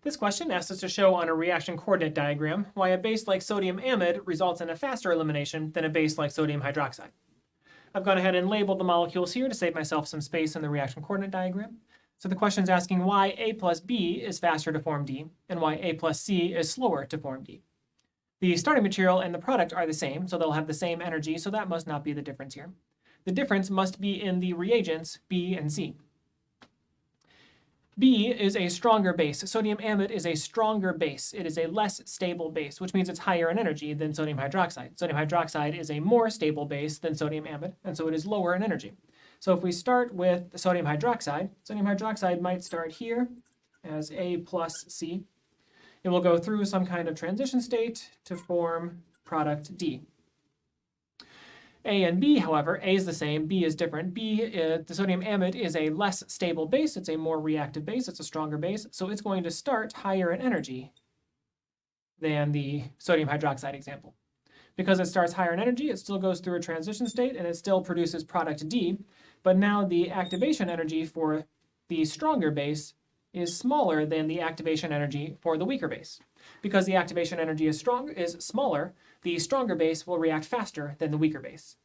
This question asks us to show on a reaction coordinate diagram why a base like sodium amide results in a faster elimination than a base like sodium hydroxide. I've gone ahead and labeled the molecules here to save myself some space in the reaction coordinate diagram. So the question is asking why A plus B is faster to form D and why A plus C is slower to form D. The starting material and the product are the same, so they'll have the same energy, so that must not be the difference here. The difference must be in the reagents B and C. B is a stronger base. Sodium amide is a stronger base. It is a less stable base, which means it's higher in energy than sodium hydroxide. Sodium hydroxide is a more stable base than sodium amide, and so it is lower in energy. So if we start with the sodium hydroxide might start here as A plus C. It will go through some kind of transition state to form product D. A and B, however, A is the same, B is different. The sodium amide is a less stable base. It's a more reactive base. It's a stronger base. So it's going to start higher in energy than the sodium hydroxide example. Because it starts higher in energy, it still goes through a transition state and it still produces product D. But now the activation energy for the stronger base is smaller than the activation energy for the weaker base. Because the activation energy is smaller, the stronger base will react faster than the weaker base.